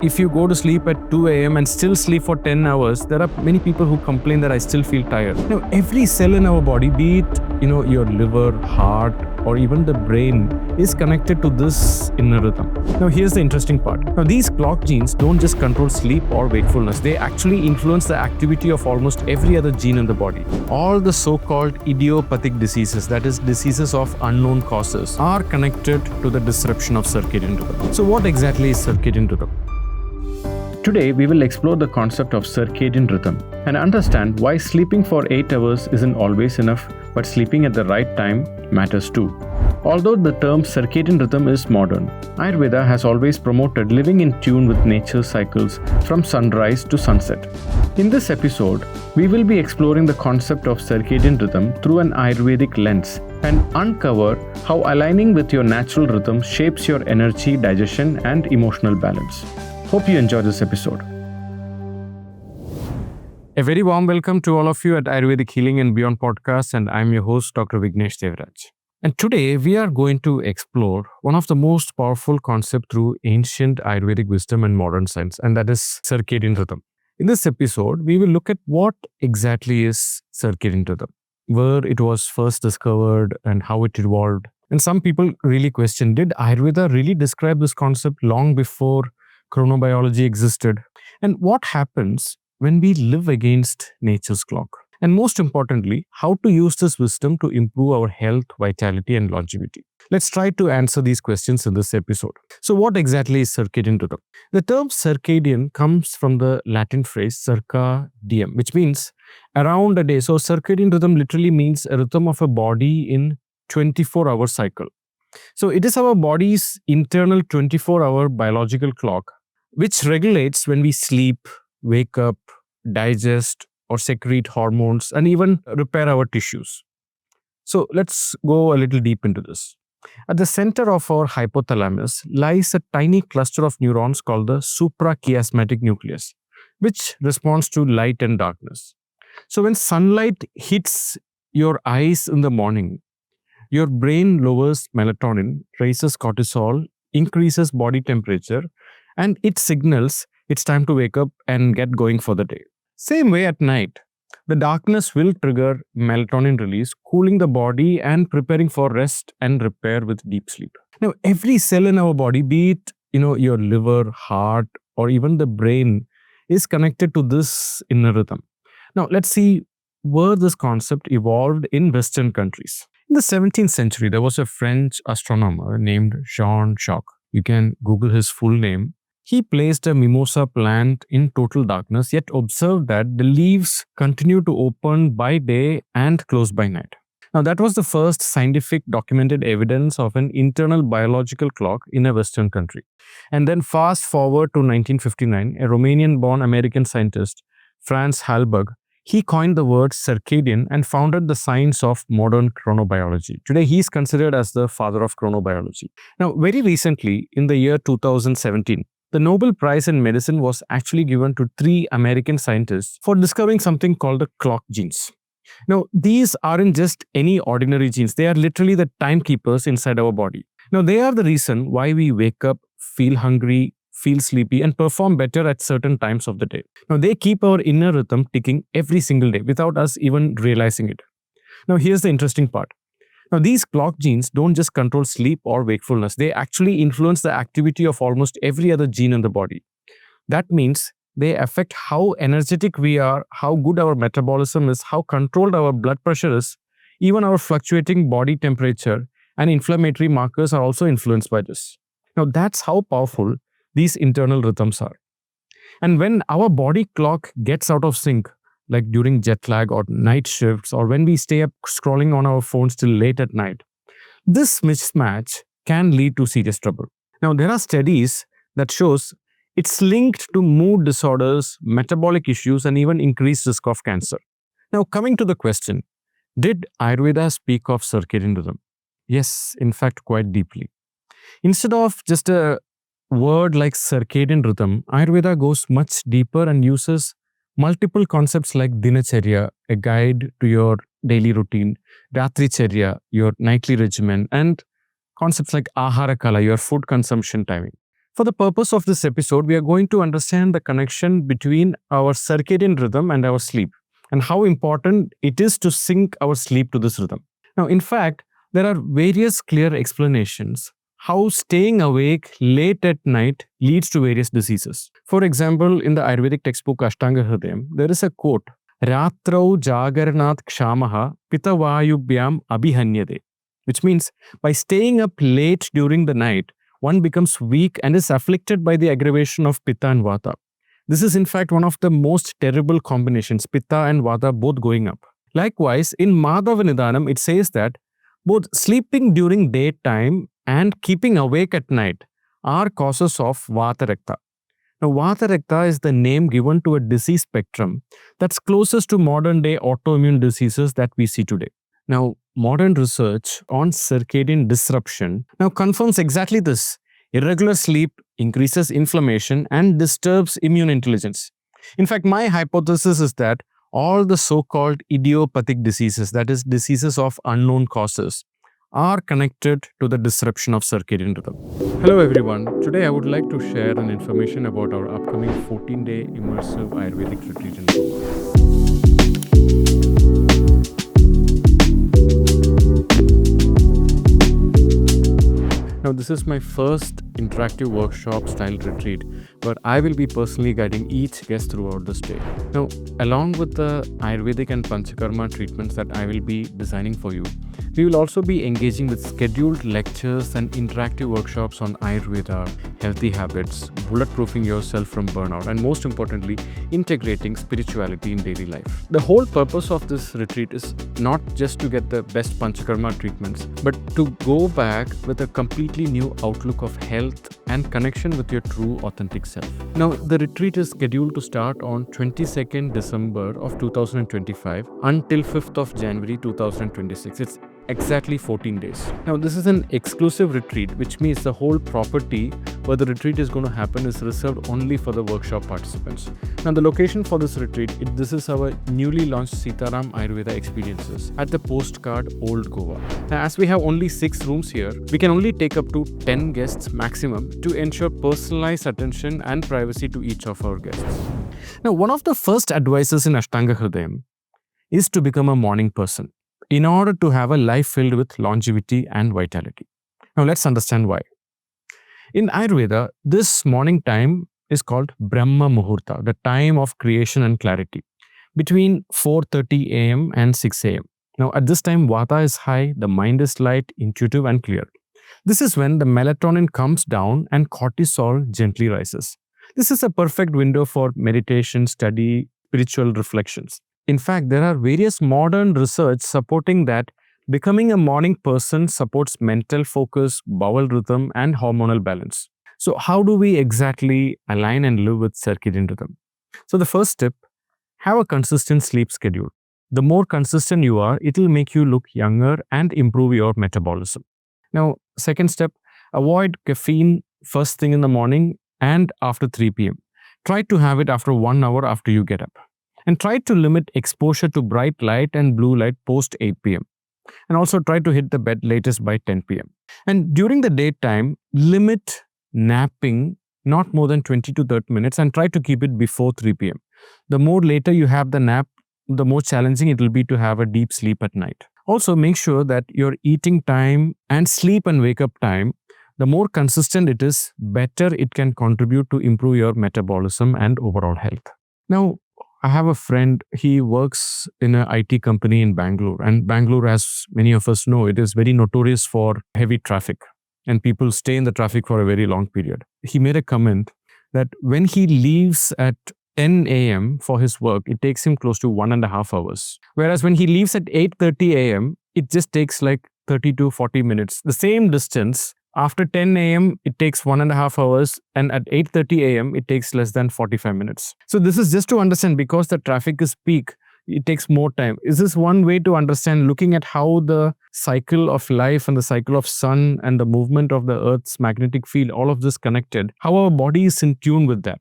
If you go to sleep at 2 a.m. and still sleep for 10 hours, there are many people who complain that I still feel tired. Now, every cell in our body, be it, your liver, heart, or even the brain, is connected to this inner rhythm. Now, here's the interesting part. Now, these clock genes don't just control sleep or wakefulness. They actually influence the activity of almost every other gene in the body. All the so-called idiopathic diseases, that is, diseases of unknown causes, are connected to the disruption of circadian rhythm. So, what exactly is circadian rhythm? Today, we will explore the concept of circadian rhythm and understand why sleeping for 8 hours isn't always enough, but sleeping at the right time matters too. Although the term circadian rhythm is modern, Ayurveda has always promoted living in tune with nature's cycles from sunrise to sunset. In this episode, we will be exploring the concept of circadian rhythm through an Ayurvedic lens and uncover how aligning with your natural rhythm shapes your energy, digestion, and emotional balance. Hope you enjoy this episode. A very warm welcome to all of you at Ayurvedic Healing and Beyond podcast, and I'm your host, Dr. Vignesh Devraj. And today we are going to explore one of the most powerful concepts through ancient Ayurvedic wisdom and modern science, and that is circadian rhythm. In this episode, we will look at what exactly is circadian rhythm, where it was first discovered and how it evolved. And some people really question, did Ayurveda really describe this concept long before chronobiology existed? And what happens when we live against nature's clock? And most importantly, how to use this wisdom to improve our health, vitality, and longevity. Let's try to answer these questions in this episode. So what exactly is circadian rhythm? The term circadian comes from the Latin phrase circa diem, which means around a day. So circadian rhythm literally means a rhythm of a body in 24-hour cycle. So it is our body's internal 24-hour biological clock, which regulates when we sleep, wake up, digest, or secrete hormones, and even repair our tissues. So let's go a little deep into this. At the center of our hypothalamus lies a tiny cluster of neurons called the suprachiasmatic nucleus, which responds to light and darkness. So when sunlight hits your eyes in the morning, your brain lowers melatonin, raises cortisol, increases body temperature, and it signals it's time to wake up and get going for the day. Same way at night, the darkness will trigger melatonin release, cooling the body and preparing for rest and repair with deep sleep. Now, every cell in our body, be it your liver, heart, or even the brain, is connected to this inner rhythm. Now, let's see where this concept evolved in Western countries. In the 17th century, there was a French astronomer named Jean-Jacques. You can Google his full name. He placed a mimosa plant in total darkness, yet observed that the leaves continue to open by day and close by night. Now, that was the first scientific documented evidence of an internal biological clock in a Western country. And then fast forward to 1959, a Romanian-born American scientist, Franz Halberg, he coined the word circadian and founded the science of modern chronobiology. Today, he is considered as the father of chronobiology. Now, very recently, in the year 2017, the Nobel Prize in Medicine was actually given to 3 American scientists for discovering something called the clock genes. Now, these aren't just any ordinary genes. They are literally the timekeepers inside our body. Now, they are the reason why we wake up, feel hungry, feel sleepy, and perform better at certain times of the day. Now, they keep our inner rhythm ticking every single day without us even realizing it. Now, here's the interesting part. Now, these clock genes don't just control sleep or wakefulness. They actually influence the activity of almost every other gene in the body. That means they affect how energetic we are, how good our metabolism is, how controlled our blood pressure is, even our fluctuating body temperature and inflammatory markers are also influenced by this. Now, that's how powerful these internal rhythms are. And when our body clock gets out of sync, like during jet lag or night shifts, or when we stay up scrolling on our phones till late at night, this mismatch can lead to serious trouble. Now, there are studies that shows it's linked to mood disorders, metabolic issues, and even increased risk of cancer. Now, coming to the question, did Ayurveda speak of circadian rhythm? Yes, in fact, quite deeply. Instead of just a word like circadian rhythm, Ayurveda goes much deeper and uses multiple concepts like dinacharya, a guide to your daily routine, ratricharya, your nightly regimen, and concepts like ahara kala, your food consumption timing. For the purpose of this episode, we are going to understand the connection between our circadian rhythm and our sleep, and how important it is to sync our sleep to this rhythm. Now, in fact, there are various clear explanations how staying awake late at night leads to various diseases. For example, in the Ayurvedic textbook Ashtanga Hridayam, there is a quote, Ratrau Jagarnath Kshamaha Pitavayubhyam Abhihanyade, which means by staying up late during the night, one becomes weak and is afflicted by the aggravation of Pitta and Vata. This is in fact one of the most terrible combinations, Pitta and Vata both going up. Likewise, in Madhava Nidanam, it says that both sleeping during daytime and keeping awake at night are causes of Vata Rakta. Now, Vata Rakta is the name given to a disease spectrum that's closest to modern day autoimmune diseases that we see today. Now, modern research on circadian disruption now confirms exactly this. Irregular sleep increases inflammation and disturbs immune intelligence. In fact, my hypothesis is that all the so-called idiopathic diseases, that is, diseases of unknown causes, are connected to the disruption of circadian rhythm. Hello everyone, today I would like to share an information about our upcoming 14-day immersive Ayurvedic retreat in Now, this is my first interactive workshop style retreat where I will be personally guiding each guest throughout the stay. Now, along with the Ayurvedic and Panchakarma treatments that I will be designing for you, we will also be engaging with scheduled lectures and interactive workshops on Ayurveda, healthy habits, bulletproofing yourself from burnout, and most importantly, integrating spirituality in daily life. The whole purpose of this retreat is not just to get the best Panchakarma treatments, but to go back with a completely new outlook of health and connection with your true authentic self. Now, the retreat is scheduled to start on 22nd December of 2025 until 5th of January 2026. It's exactly 14 days. Now, this is an exclusive retreat, which means the whole property where the retreat is going to happen is reserved only for the workshop participants. Now, the location for this retreat, this is our newly launched Sitaram Ayurveda experiences at the Postcard, Old Goa. Now, as we have only 6 rooms here, we can only take up to 10 guests maximum to ensure personalized attention and privacy to each of our guests. Now, one of the first advices in Ashtanga Hridayam is to become a morning person in order to have a life filled with longevity and vitality. Now, let's understand why. In Ayurveda, this morning time is called Brahma Muhurta, the time of creation and clarity, between 4:30 a.m. and 6 a.m. Now, at this time, Vata is high, the mind is light, intuitive, and clear. This is when the melatonin comes down and cortisol gently rises. This is a perfect window for meditation, study, spiritual reflections. In fact, there are various modern research supporting that becoming a morning person supports mental focus, bowel rhythm, and hormonal balance. So, how do we exactly align and live with circadian rhythm? So, the first step, have a consistent sleep schedule. The more consistent you are, it will make you look younger and improve your metabolism. Now, second step, avoid caffeine first thing in the morning and after 3 p.m. Try to have it after 1 hour after you get up. And try to limit exposure to bright light and blue light post 8 p.m. And also try to hit the bed latest by 10 p.m. And during the daytime, limit napping not more than 20 to 30 minutes and try to keep it before 3 p.m. The more later you have the nap, the more challenging it will be to have a deep sleep at night. Also, make sure that your eating time and sleep and wake up time, the more consistent it is, better it can contribute to improve your metabolism and overall health. Now, I have a friend, he works in an IT company in Bangalore, and Bangalore, as many of us know, it is very notorious for heavy traffic and people stay in the traffic for a very long period. He made a comment that when he leaves at 10 a.m. for his work, it takes him close to 1.5 hours. Whereas when he leaves at 8:30 a.m., it just takes like 30 to 40 minutes. The same distance. After 10 a.m., it takes 1.5 hours, and at 8:30 a.m., it takes less than 45 minutes. So this is just to understand, because the traffic is peak, it takes more time. Is this one way to understand, looking at how the cycle of life and the cycle of sun and the movement of the earth's magnetic field, all of this connected, how our body is in tune with that.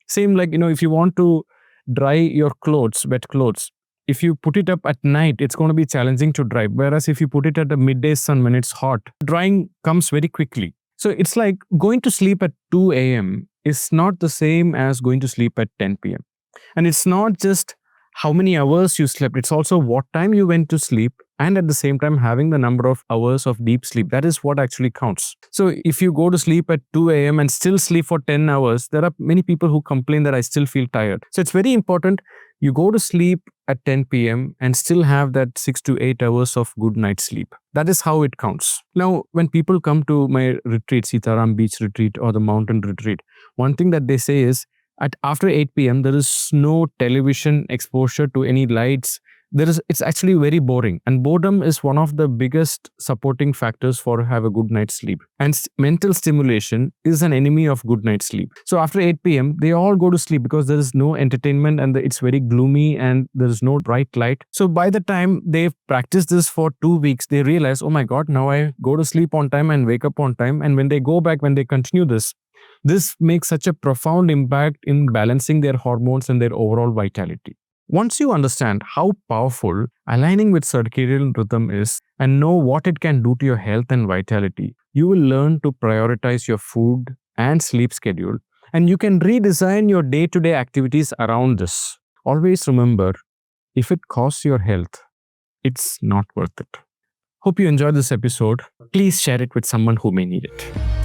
Same like, if you want to dry your clothes, wet clothes, if you put it up at night, it's going to be challenging to dry. Whereas if you put it at the midday sun when it's hot, drying comes very quickly. So it's like going to sleep at 2 a.m. is not the same as going to sleep at 10 p.m. And it's not just how many hours you slept, it's also what time you went to sleep, and at the same time having the number of hours of deep sleep. That is what actually counts. So if you go to sleep at 2 a.m. and still sleep for 10 hours, there are many people who complain that I still feel tired. So it's very important you go to sleep at 10 p.m. and still have that 6 to 8 hours of good night's sleep. That is how it counts. Now, when people come to my retreat, Sitaram beach retreat or the mountain retreat, one thing that they say is, after 8 p.m., there is no television exposure to any lights. It's actually very boring. And boredom is one of the biggest supporting factors for have a good night's sleep. And mental stimulation is an enemy of good night's sleep. So after 8 p.m., they all go to sleep because there is no entertainment and it's very gloomy and there is no bright light. So by the time they've practiced this for 2 weeks, they realize, oh my God, now I go to sleep on time and wake up on time. And when they go back, when they continue this makes such a profound impact in balancing their hormones and their overall vitality. Once you understand how powerful aligning with circadian rhythm is and know what it can do to your health and vitality, you will learn to prioritize your food and sleep schedule, and you can redesign your day-to-day activities around this. Always remember, if it costs your health, it's not worth it. Hope you enjoyed this episode. Please share it with someone who may need it.